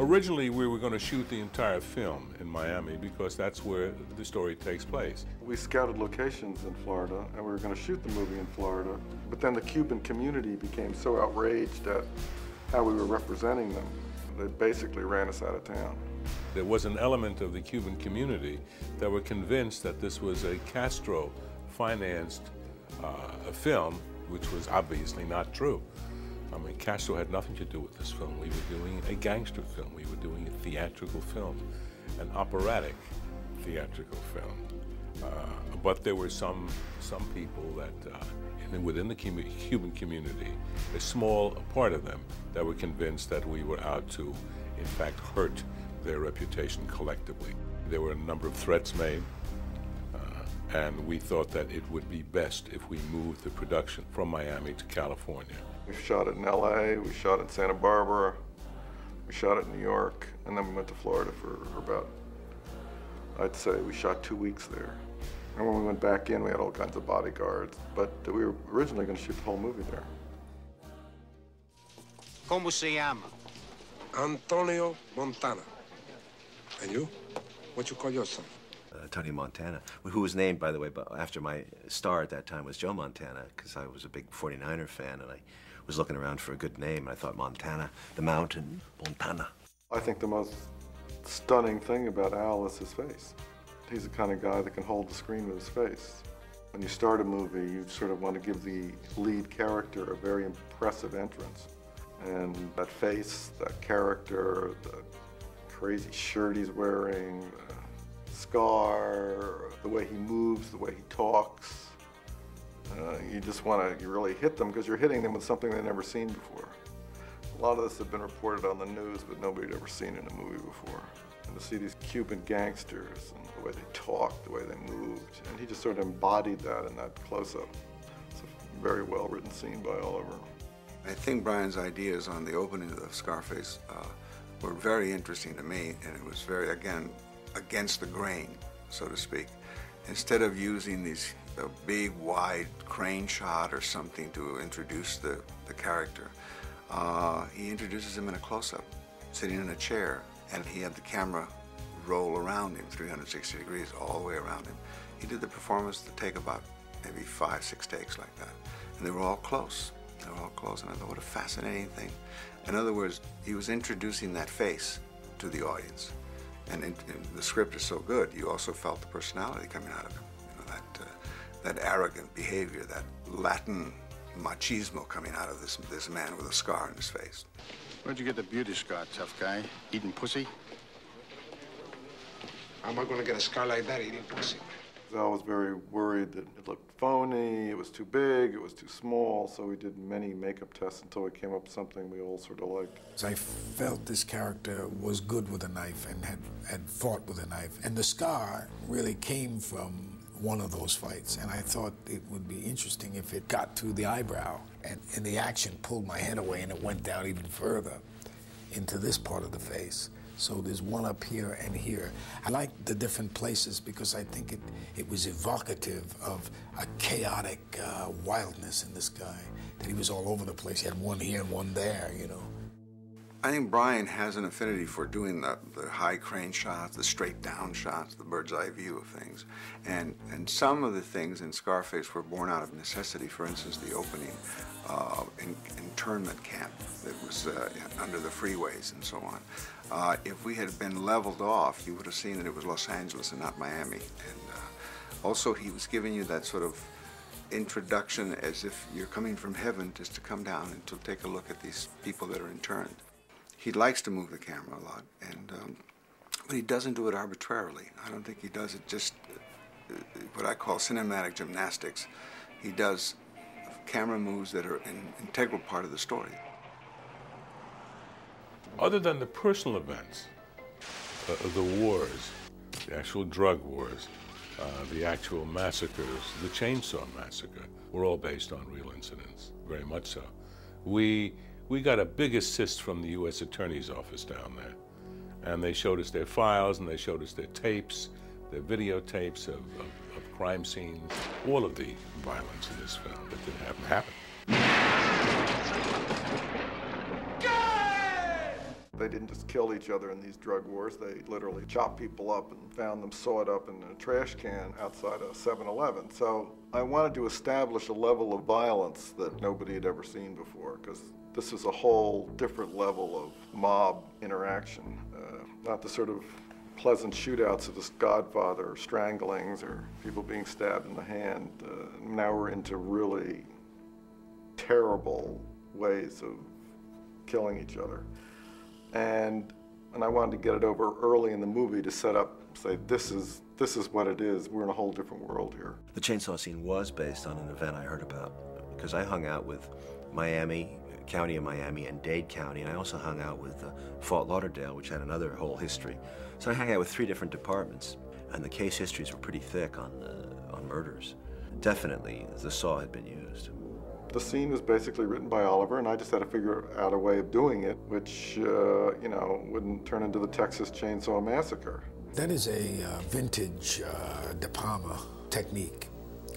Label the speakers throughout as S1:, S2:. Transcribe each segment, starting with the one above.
S1: Originally, we were going to shoot the entire film in Miami because that's where the story takes place.
S2: We scouted locations in Florida, and we were going to shoot the movie in Florida. But then the Cuban community became so outraged at how we were representing them, they basically ran us out of town.
S1: There was an element of the Cuban community that were convinced that this was a Castro-financed film, which was obviously not true. I mean, Castro had nothing to do with this film. We were doing a gangster film. We were doing a theatrical film, an operatic theatrical film. But there were some people that, within the Cuban community, a small part of them, that were convinced that we were out to, in fact, hurt their reputation collectively. There were a number of threats made, and we thought that it would be best if we moved the production from Miami to California.
S2: We shot it in LA, we shot it in Santa Barbara, we shot it in New York, and then we went to Florida for about, I'd say we shot 2 weeks there. And when we went back in, we had all kinds of bodyguards, but we were originally going to shoot the whole movie there.
S3: ¿Cómo se llama?
S4: Antonio Montana. And you? What you call yourself?
S5: Tony Montana, who was named, by the way, after my star at that time was Joe Montana, because I was a big 49er fan, and I was looking around for a good name, and I thought Montana, the mountain, Montana.
S2: I think the most stunning thing about Al is his face. He's the kind of guy that can hold the screen with his face. When you start a movie, you sort of want to give the lead character a very impressive entrance. And that face, that character, the crazy shirt he's wearing, the scar, the way he moves, the way he talks, you just want to really hit them because you're hitting them with something they've never seen before. A lot of this had been reported on the news, but nobody had ever seen it in a movie before. And to see these Cuban gangsters and the way they talked, the way they moved, and he just sort of embodied that in that close-up. It's a very well-written scene by Oliver.
S6: I think Brian's ideas on the opening of Scarface were very interesting to me, and it was very, again, against the grain, so to speak. Instead of using these big, wide crane shot or something to introduce the character, he introduces him in a close-up, sitting in a chair, and he had the camera roll around him 360 degrees all the way around him. He did the performance to take about maybe 5, 6 takes like that, and they were all close. They were all close, and I thought, what a fascinating thing. In other words, he was introducing that face to the audience, and the script is so good, you also felt the personality coming out of him. You know, that arrogant behavior, that Latin machismo coming out of this man with a scar on his face.
S3: Where'd you get the beauty scar, tough guy? Eating pussy?
S4: How am I going to get a scar like that eating pussy?
S2: Al was very worried that it looked phony, it was too big, it was too small, so we did many makeup tests until we came up with something we all sort of liked.
S7: I felt this character was good with a knife and had fought with a knife. And the scar really came from one of those fights, and I thought it would be interesting if it got to the eyebrow, and the action pulled my head away and it went down even further into this part of the face. So there's one up here and here. I like the different places because I think it was evocative of a chaotic wildness in this guy, that he was all over the place. He had one here and one there, you know.
S6: I think Brian has an affinity for doing the high crane shots, the straight down shots, the bird's eye view of things. And some of the things in Scarface were born out of necessity. For instance, the opening internment camp that was under the freeways and so on. If we had been leveled off, you would have seen that it was Los Angeles and not Miami. And also he was giving you that sort of introduction as if you're coming from heaven just to come down and to take a look at these people that are interned. He likes to move the camera a lot, but he doesn't do it arbitrarily. I don't think he does it just what I call cinematic gymnastics. He does camera moves that are an integral part of the story.
S1: Other than the personal events, the wars, the actual drug wars, the actual massacres, the Chainsaw Massacre, were all based on real incidents, very much so. We got a big assist from the U.S. Attorney's Office down there, and they showed us their files, and they showed us their tapes, their videotapes of crime scenes, all of the violence in this film that didn't happen.
S2: They didn't just kill each other in these drug wars. They literally chopped people up and found them sawed up in a trash can outside a 7-Eleven. So I wanted to establish a level of violence that nobody had ever seen before, because this is a whole different level of mob interaction. Not the sort of pleasant shootouts of this Godfather or stranglings or people being stabbed in the hand. Now we're into really terrible ways of killing each other. And I wanted to get it over early in the movie to set up, say, this is what it is. We're in a whole different world here.
S5: The chainsaw scene was based on an event I heard about, because I hung out with Miami, County of Miami, and Dade County, and I also hung out with Fort Lauderdale, which had another whole history. So I hung out with 3 different departments, and the case histories were pretty thick on murders. Definitely, the saw had been used.
S2: The scene was basically written by Oliver, and I just had to figure out a way of doing it, which, you know, wouldn't turn into the Texas Chainsaw Massacre.
S7: That is a vintage De Palma technique,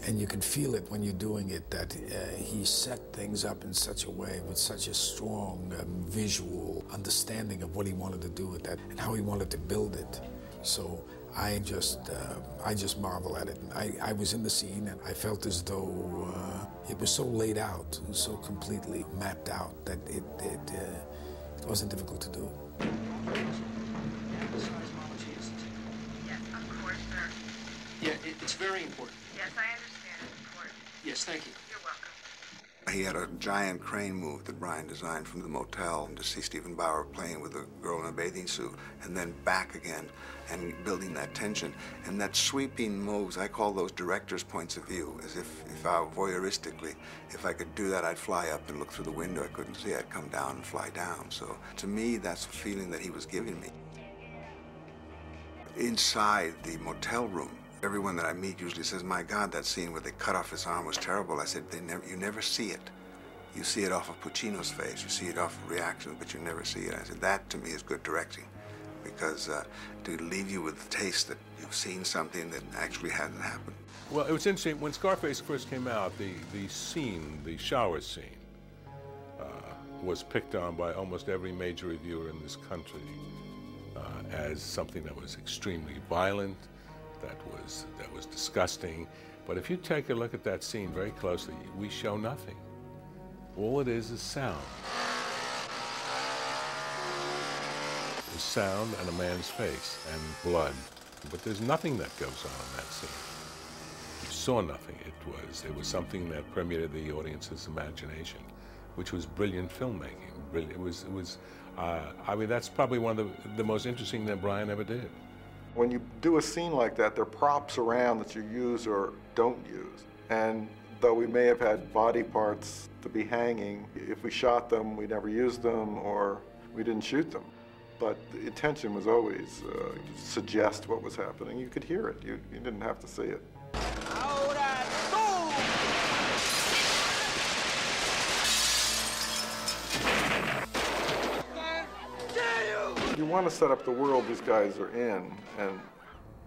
S7: and you can feel it when you're doing it, that he set things up in such a way with such a strong visual understanding of what he wanted to do with that and how he wanted to build it. So I just marvel at it. I was in the scene, and I felt as though it was so laid out, so completely mapped out that it wasn't difficult to do.
S8: Yes, of course, sir.
S9: Yeah, it's very important.
S8: Yes, I understand. It's important.
S9: Yes, thank you.
S8: You're welcome.
S6: He had a giant crane move that Brian designed from the motel, and to see Stephen Bauer playing with a girl in a bathing suit and then back again and building that tension. And that sweeping moves, I call those director's points of view, as if I voyeuristically, if I could do that, I'd fly up and look through the window. I couldn't see, I'd come down and fly down. So to me, that's the feeling that he was giving me. Inside the motel room, everyone that I meet usually says, my God, that scene where they cut off his arm was terrible. I said, you never see it. You see it off of Puccino's face, you see it off of reactions, but you never see it. I said, that to me is good directing, because to leave you with the taste that you've seen something that actually hadn't happened.
S1: Well, it was interesting, when Scarface first came out, the scene, the shower scene, was picked on by almost every major reviewer in this country as something that was extremely violent, that was disgusting. But if you take a look at that scene very closely, we show nothing. All it is sound. There's sound and a man's face and blood. But there's nothing that goes on in that scene. You saw nothing. It was something that permeated the audience's imagination, which was brilliant filmmaking. It was I mean, that's probably one of the most interesting that Brian ever did.
S2: When you do a scene like that, there are props around that you use or don't use. And though we may have had body parts to be hanging, if we shot them, we never used them, or we didn't shoot them. But the intention was always to suggest what was happening. You could hear it. You didn't have to see it. You want to set up the world these guys are in, and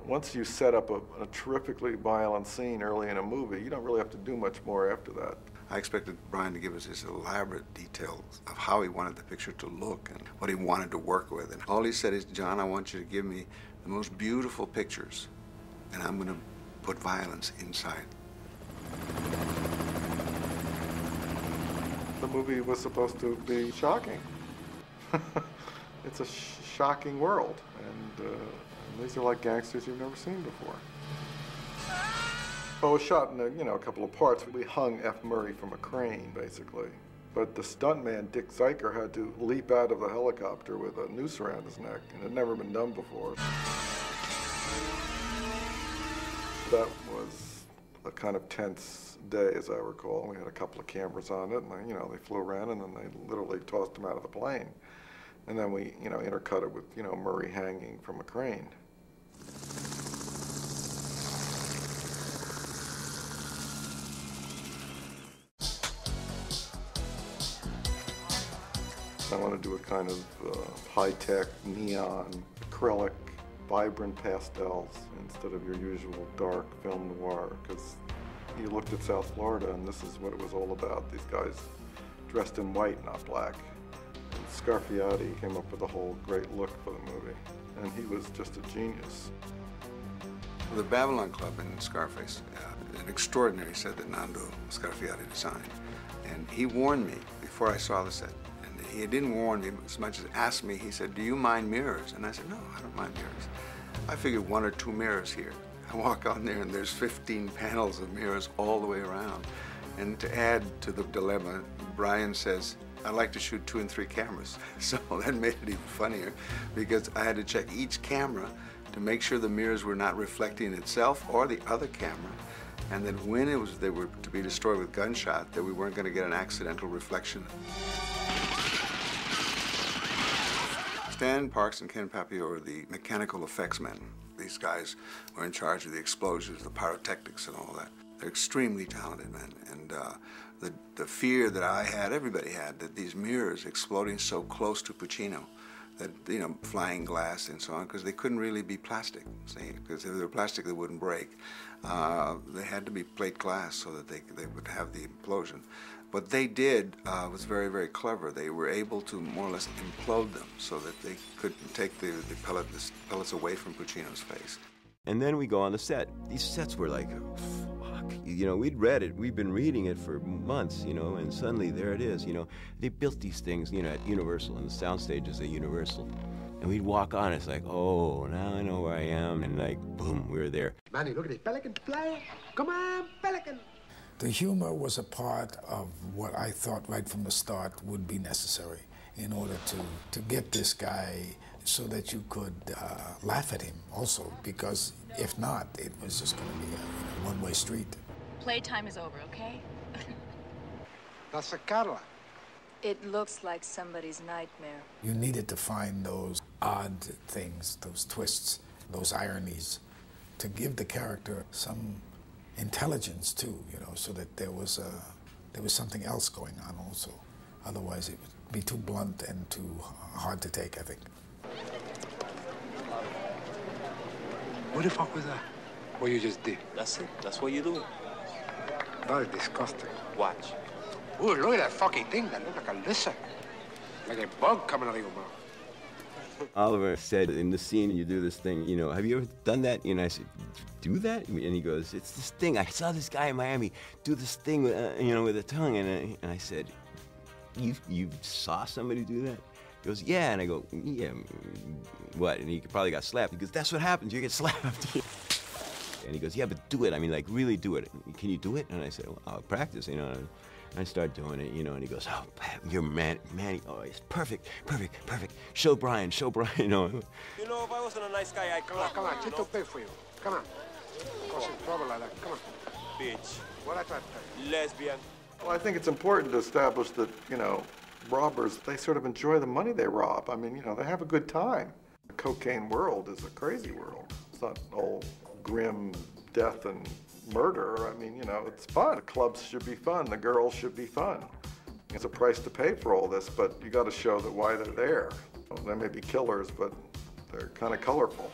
S2: once you set up a terrifically violent scene early in a movie, you don't really have to do much more after that.
S6: I expected Brian to give us his elaborate details of how he wanted the picture to look and what he wanted to work with. And all he said is, John, I want you to give me the most beautiful pictures, and I'm going to put violence inside.
S2: The movie was supposed to be shocking. It's a shocking world, and these are like gangsters you've never seen before. Well, it was shot in a couple of parts. We hung F. Murray from a crane, basically. But the stuntman, Dick Zeiker, had to leap out of the helicopter with a noose around his neck, and it had never been done before. That was a kind of tense day, as I recall. We had a couple of cameras on it, and they flew around, and then they literally tossed him out of the plane. And then we, intercut it with, Murray hanging from a crane. I want to do a kind of high-tech, neon, acrylic, vibrant pastels instead of your usual dark film noir, because you looked at South Florida and this is what it was all about. These guys dressed in white, not black, and Scarfiati came up with a whole great look for the movie, and he was just a genius.
S6: The Babylon Club in Scarface, an extraordinary set that Nando Scarfiati designed. And he warned me before I saw the set. And he didn't warn me as much as asked me, he said, "Do you mind mirrors?" And I said, "No, I don't mind mirrors." I figured 1 or 2 mirrors here. I walk on there and there's 15 panels of mirrors all the way around. And to add to the dilemma, Brian says, "I'd like to shoot 2 and 3 cameras." So that made it even funnier because I had to check each camera to make sure the mirrors were not reflecting itself or the other camera, and that when they were to be destroyed with gunshot, that we weren't going to get an accidental reflection. Stan Parks and Ken Papio are the mechanical effects men. These guys were in charge of the explosions, the pyrotechnics, and all that. They're extremely talented men, and the fear that I had, everybody had, that these mirrors exploding so close to Puccino, that, you know, flying glass and so on, because they couldn't really be plastic, see, because if they were plastic, they wouldn't break. They had to be plate glass so that they would have the implosion. What they did was very, very clever. They were able to more or less implode them so that they could take the pellets away from Puccino's face.
S10: And then we go on the set. These sets were like, fuck. You know, we'd read it, we'd been reading it for months, you know, and suddenly there it is, you know. They built these things, you know, at Universal, and the sound stages at Universal. And we'd walk on, it's like, oh, now I know where I am, and like, boom, we're there.
S4: Manny, look at this pelican flying. Come on, pelican.
S7: The humor was a part of what I thought right from the start would be necessary in order to get this guy so that you could laugh at him also, because if not, it was just going to be a one-way street.
S8: Playtime is over, okay?
S4: That's a Carla.
S11: It looks like somebody's nightmare.
S7: You needed to find those odd things, those twists, those ironies, to give the character some intelligence too, you know, so that there was something else going on also. Otherwise, it would be too blunt and too hard to take, I think.
S4: What the fuck was that? What you just did?
S12: That's it. That's what you do.
S4: That is disgusting.
S12: Watch.
S4: Ooh, look at that fucking thing. That looks like a lizard. Like a bug coming out of your mouth.
S10: Oliver said, in the scene, you do this thing, you know, have you ever done that? And I said, do that? And he goes, it's this thing. I saw this guy in Miami do this thing, you know, with a tongue. And I said, you saw somebody do that? He goes, yeah. And I go, yeah, what? And he probably got slapped. He goes, that's what happens. You get slapped. And he goes, yeah, but do it. I mean, like, really do it. Can you do it? And I said, well, I'll practice, you know. And I start doing it, you know, and he goes, oh, you're Manny. Oh, it's perfect. Show Brian, you know.
S12: You know, if I wasn't a nice guy, I'd
S4: come on. It's too big for you. Come on. Causing trouble like that. Come on.
S12: Bitch.
S4: What I try to tell you?
S12: Lesbian.
S2: Well, I think it's important to establish that, you know, robbers, they sort of enjoy the money they rob. I mean, you know, they have a good time. The cocaine world is a crazy world. It's not all grim death and murder. I mean, you know, it's fun. The clubs should be fun. The girls should be fun. It's a price to pay for all this, but you got to show that why they're there. Well, they may be killers, but they're kind of colorful.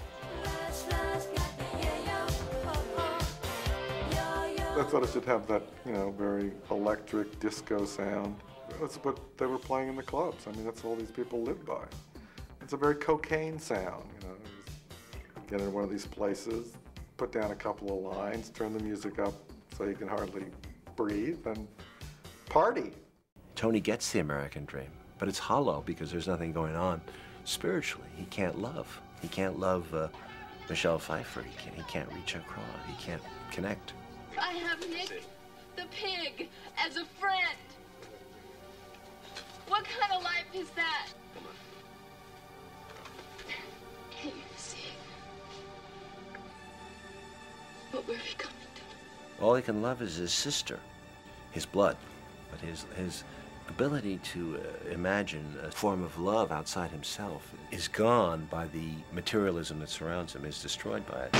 S2: I thought it should have that, you know, very electric disco sound. That's what they were playing in the clubs. I mean, that's all these people live by. It's a very cocaine sound, you know. Get into one of these places, put down a couple of lines, turn the music up so you can hardly breathe, and party.
S5: Tony gets the American dream, but it's hollow because there's nothing going on spiritually. He can't love. He can't love Michelle Pfeiffer. He can't reach across. He can't connect.
S8: I have Nick, the pig, as a friend. What kind of life is that? Can you see what we're becoming to?
S5: All he can love is his sister, his blood, but his ability to imagine a form of love outside himself is gone by the materialism that surrounds him, is destroyed by it.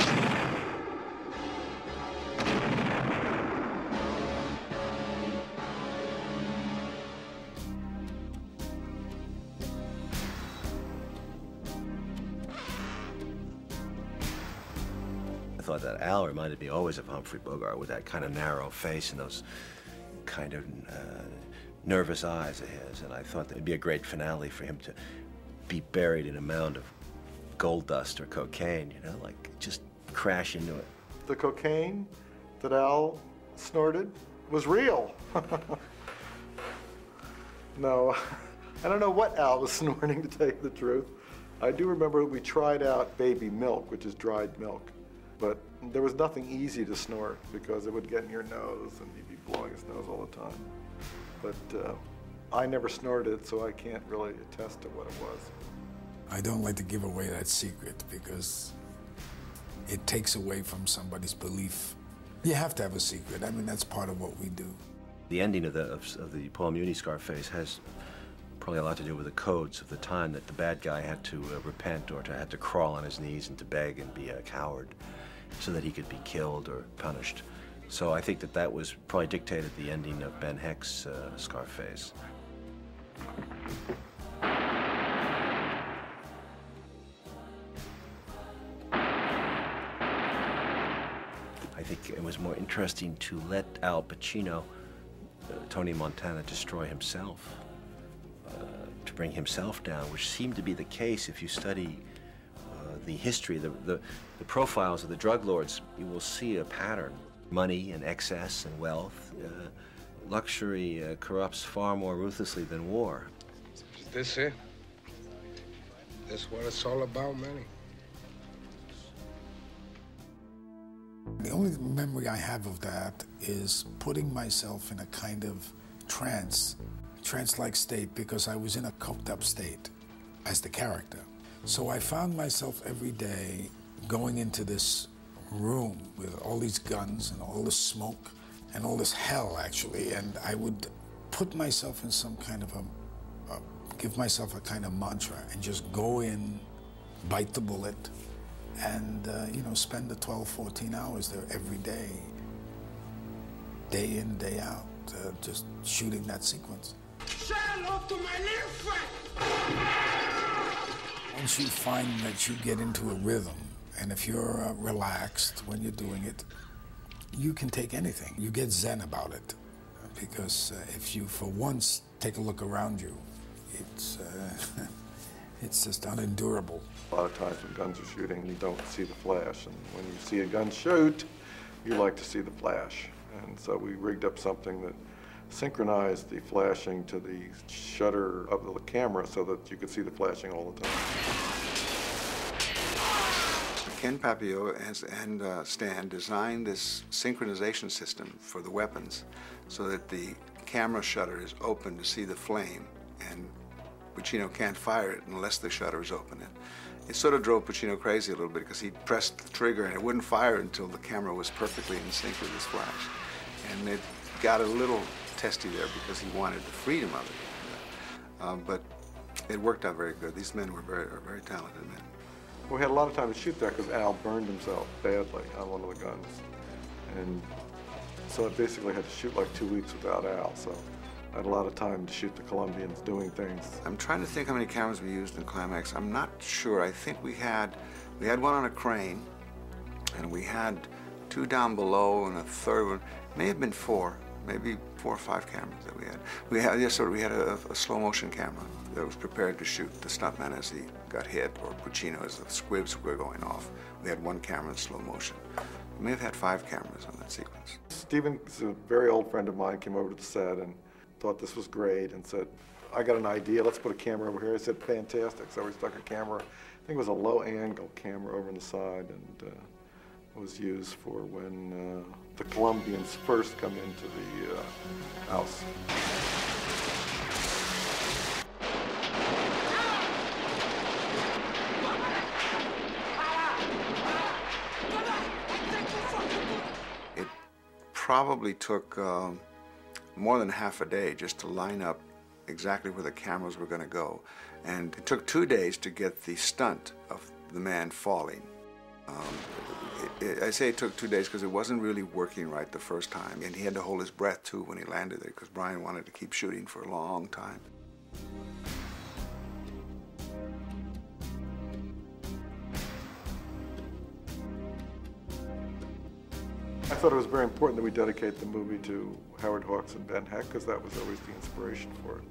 S5: I thought that Al reminded me always of Humphrey Bogart with that kind of narrow face and those kind of nervous eyes of his, and I thought that it'd be a great finale for him to be buried in a mound of gold dust or cocaine, you know, like just crash into it.
S2: The cocaine that Al snorted was real. No, I don't know what Al was snorting, to tell you the truth. I do remember we tried out baby milk, which is dried milk, but there was nothing easy to snort because it would get in your nose and he'd be blowing his nose all the time. But I never snorted it, so I can't really attest to what it was.
S7: I don't like to give away that secret because it takes away from somebody's belief. You have to have a secret. I mean, that's part of what we do.
S5: The ending of the Paul Muni Scarface has probably a lot to do with the codes of the time, that the bad guy had to repent or had to crawl on his knees and to beg and be a coward so that he could be killed or punished. So I think that was probably dictated the ending of Ben Hecht's Scarface. I think it was more interesting to let Al Pacino, Tony Montana, destroy himself, to bring himself down, which seemed to be the case if you study the history, the profiles of the drug lords. You will see a pattern. Money and excess and wealth. Luxury corrupts far more ruthlessly than war.
S4: Is this it? This what it's all about, Manny?
S7: The only memory I have of that is putting myself in a kind of trance-like state, because I was in a coked-up state as the character. So I found myself every day going into this room with all these guns and all this smoke and all this hell, actually, and I would put myself in some kind of give myself a kind of mantra and just go in, bite the bullet, and you know, spend the 12, 14 hours there every day, day in, day out, just shooting that sequence.
S4: Say hello to my little friend!
S7: Once you find that you get into a rhythm, and if you're relaxed when you're doing it, you can take anything. You get zen about it, because if you, for once, take a look around you, it's just unendurable.
S2: A lot of times when guns are shooting, you don't see the flash, and when you see a gun shoot, you like to see the flash. And so we rigged up something that synchronized the flashing to the shutter of the camera so that you could see the flashing all the time.
S6: Ken Papio and Stan designed this synchronization system for the weapons so that the camera shutter is open to see the flame, and Pacino can't fire it unless the shutter is open. It sort of drove Pacino crazy a little bit, because he pressed the trigger and it wouldn't fire until the camera was perfectly in sync with his flash. And it got a little testy there because he wanted the freedom of it. But it worked out very good. These men were very talented men.
S2: We had a lot of time to shoot that because Al burned himself badly on one of the guns. And so I basically had to shoot like 2 weeks without Al, so I had a lot of time to shoot the Colombians doing things.
S6: I'm trying to think how many cameras we used in Climax. I'm not sure. I think we had one on a crane, and we had 2 down below, and a third one. May have been 4, maybe 4 or 5 cameras that we had. We had a slow motion camera that was prepared to shoot the stuntman as he got hit, or Pacino as the squibs were going off. We had 1 camera in slow motion. We may have had 5 cameras on that sequence.
S2: Stephen, a very old friend of mine, came over to the set and thought this was great and said, I got an idea, let's put a camera over here. I said, fantastic. So we stuck a camera, I think it was a low angle camera over on the side, and was used for when the Colombians first come into the house.
S6: It probably took more than half a day just to line up exactly where the cameras were going to go. And it took 2 days to get the stunt of the man falling. I say it took 2 days because it wasn't really working right the first time, and he had to hold his breath too when he landed there, because Brian wanted to keep shooting for a long time.
S2: I thought it was very important that we dedicate the movie to Howard Hawks and Ben Heck, because that was always the inspiration for it.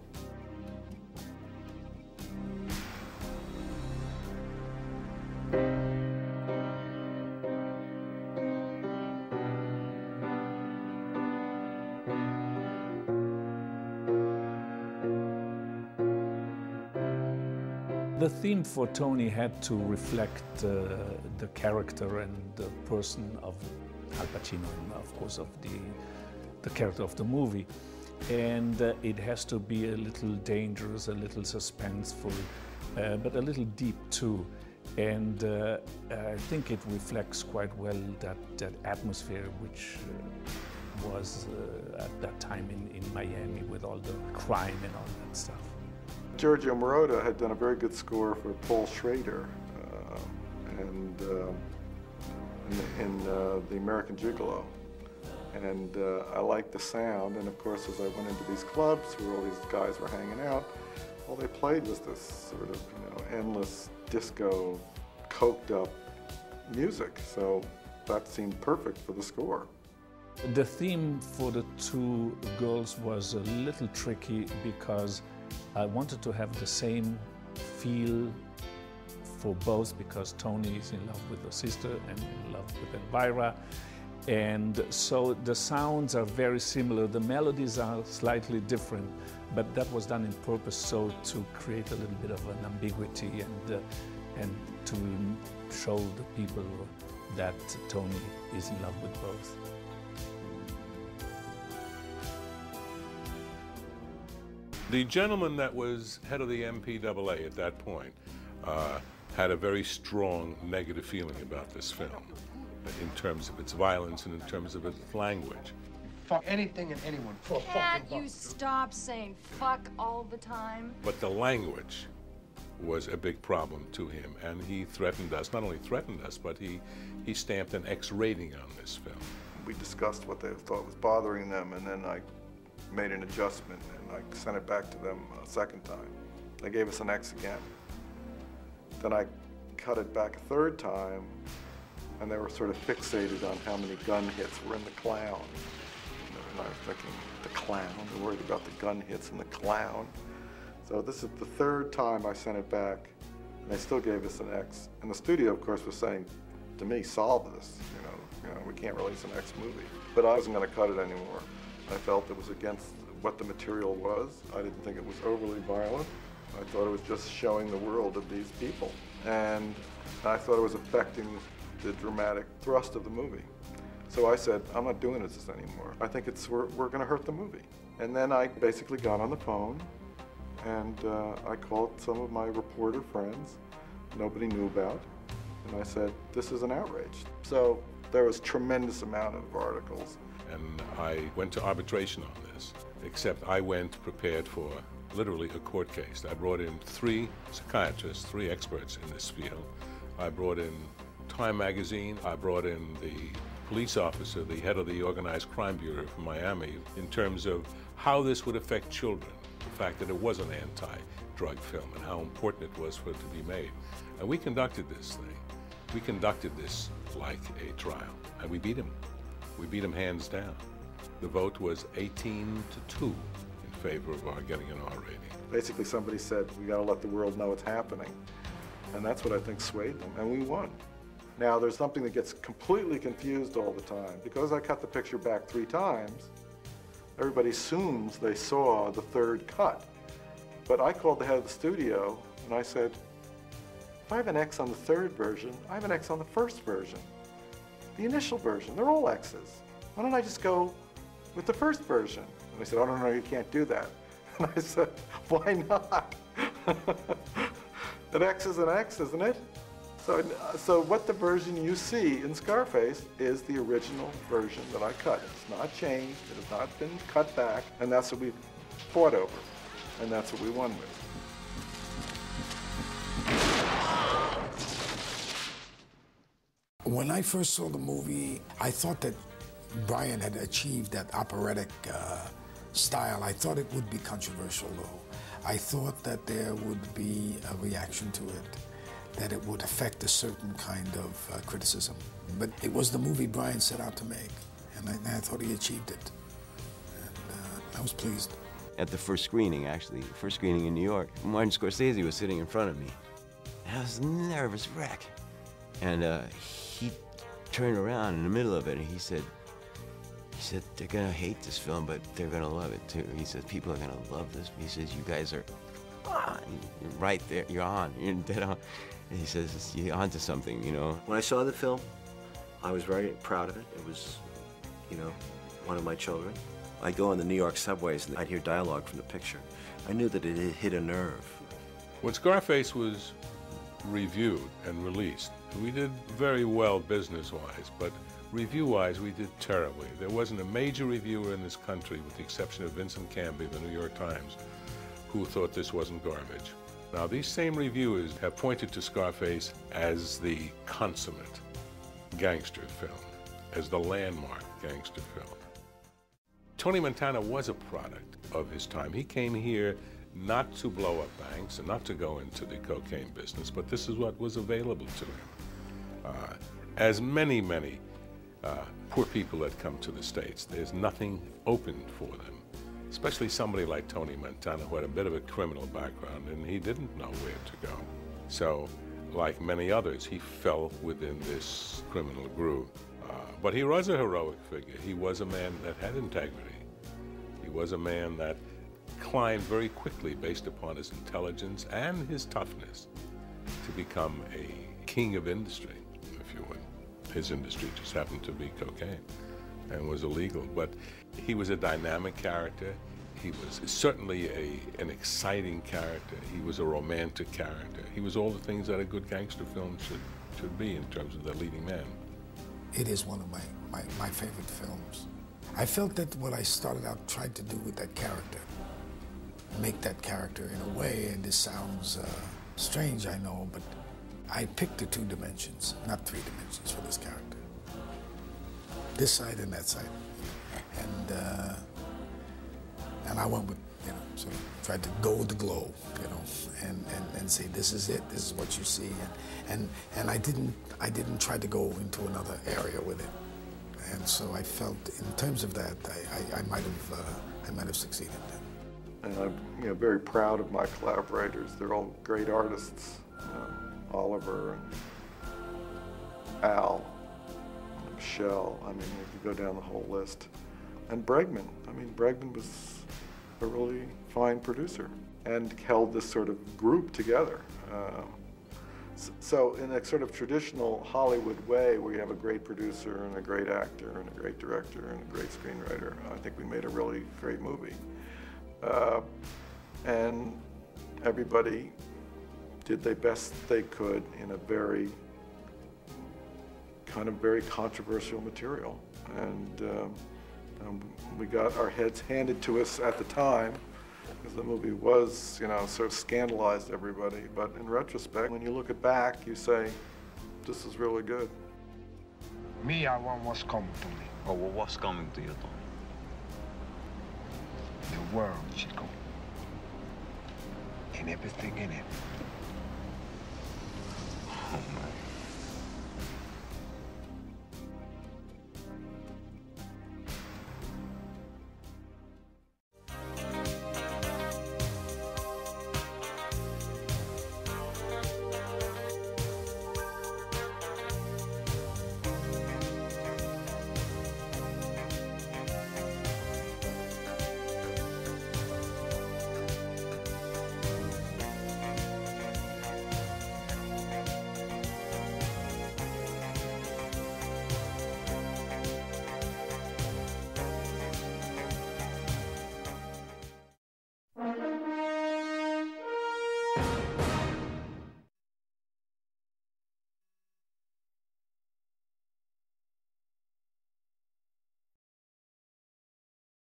S13: The theme for Tony had to reflect the character and the person of Al Pacino, and of course of the character of the movie. And it has to be a little dangerous, a little suspenseful, but a little deep too. And I think it reflects quite well that atmosphere which was at that time in Miami with all the crime and all that stuff.
S2: Giorgio Moroder had done a very good score for Paul Schrader in The American Gigolo. And I liked the sound, and of course as I went into these clubs where all these guys were hanging out, all they played was this sort of, endless disco, coked up music. So that seemed perfect for the score.
S13: The theme for the two girls was a little tricky because I wanted to have the same feel for both, because Tony is in love with her sister and in love with Elvira. And so the sounds are very similar. The melodies are slightly different, but that was done in purpose so to create a little bit of an ambiguity and to show the people that Tony is in love with both.
S1: The gentleman that was head of the MPAA at that point had a very strong negative feeling about this film in terms of its violence and in terms of its language.
S4: Fuck anything and anyone for a fucking buck.
S11: Can't you stop saying fuck all the time?
S1: But the language was a big problem to him, and he threatened us, not only threatened us, but he stamped an X rating on this film.
S2: We discussed what they thought was bothering them, and then I made an adjustment and I sent it back to them a second time. They gave us an X again. Then I cut it back a third time, and they were sort of fixated on how many gun hits were in The Clown. And I was thinking, the clown, they're worried about the gun hits in The Clown. So this is the third time I sent it back, and they still gave us an X. And the studio, of course, was saying to me, solve this. We can't release an X movie. But I wasn't going to cut it anymore. I felt it was against what the material was. I didn't think it was overly violent. I thought it was just showing the world of these people. And I thought it was affecting the dramatic thrust of the movie. So I said, I'm not doing this anymore. I think we're going to hurt the movie. And then I basically got on the phone and I called some of my reporter friends nobody knew about. And I said, this is an outrage. So there was a tremendous amount of articles.
S1: And I went to arbitration on this, except I went prepared for literally a court case. I brought in 3 psychiatrists, 3 experts in this field. I brought in Time magazine. I brought in the police officer, the head of the Organized Crime Bureau from Miami, in terms of how this would affect children, the fact that it was an anti-drug film and how important it was for it to be made. And we conducted this thing. We conducted this like a trial, and we beat him. We beat him hands down. The vote was 18-2 in favor of our getting an R rating.
S2: Basically, somebody said, we got to let the world know it's happening. And that's what I think swayed them, and we won. Now, there's something that gets completely confused all the time. Because I cut the picture back 3 times, everybody assumes they saw the third cut. But I called the head of the studio, and I said, if I have an X on the third version, I have an X on the first version. The initial version, they're all X's. Why don't I just go with the first version? And they said, oh, no, you can't do that. And I said, why not? An X is an X, isn't it? So what the version you see in Scarface is the original version that I cut. It's not changed, it has not been cut back, and that's what we fought over, and that's what we won with.
S7: When I first saw the movie, I thought that Brian had achieved that operatic style. I thought it would be controversial, though. I thought that there would be a reaction to it. that it would affect a certain kind of criticism. But it was the movie Brian set out to make, and I thought he achieved it. And I was pleased.
S10: At the first screening, actually, first screening in New York, Martin Scorsese was sitting in front of me. And I was a nervous wreck. And he turned around in the middle of it and he said, they're gonna hate this film, but they're gonna love it too. He says, people are gonna love this. He says, you guys are on. You're right there, you're on, you're dead on. And he says, you're onto something, you know.
S5: When I saw the film, I was very proud of it. It was, you know, one of my children. I'd go on the New York subways and I'd hear dialogue from the picture. I knew that it hit a nerve.
S1: When Scarface was reviewed and released, we did very well business-wise, but review-wise, we did terribly. There wasn't a major reviewer in this country, with the exception of Vincent Canby, the New York Times, who thought this wasn't garbage. Now, these same reviewers have pointed to Scarface as the consummate gangster film, as the landmark gangster film. Tony Montana was a product of his time. He came here not to blow up banks and not to go into the cocaine business, but this is what was available to him. As many poor people that come to the States, there's nothing open for them, especially somebody like Tony Montana, who had a bit of a criminal background, and he didn't know where to go. So, like many others, he fell within this criminal groove. But he was a heroic figure. He was a man that had integrity. He was a man that climbed very quickly based upon his intelligence and his toughness to become a king of industry, if you would. His industry just happened to be cocaine and was illegal, but he was a dynamic character. He was certainly an exciting character. He was a romantic character. He was all the things that a good gangster film should be in terms of the leading man.
S7: It is one of my favorite films. I felt that what I started out tried to do with that character, make that character in a way, and this sounds strange, I know, but I picked the 2 dimensions, not 3 dimensions for this character. This side and that side. And I went with, you know, sort of tried to go with the glow, you know, and say, this is it, this is what you see. And I didn't try to go into another area with it. And so I felt, in terms of that, I might have succeeded.
S2: And I'm very proud of my collaborators. They're all great artists. Oliver and Al, and Michelle. I mean, if you go down the whole list. And Bregman. I mean, Bregman was a really fine producer and held this sort of group together. So in a sort of traditional Hollywood way, where you have a great producer and a great actor and a great director and a great screenwriter, I think we made a really great movie. And everybody did the best they could in a very controversial material. And we got our heads handed to us at the time, because the movie was, you know, sort of scandalized everybody. But in retrospect, when you look it back, you say, this is really good.
S4: Me, I want what's coming to me.
S14: Oh, well, what's coming to you, Tony?
S4: The world, Chico. And everything in it.
S14: Oh, man.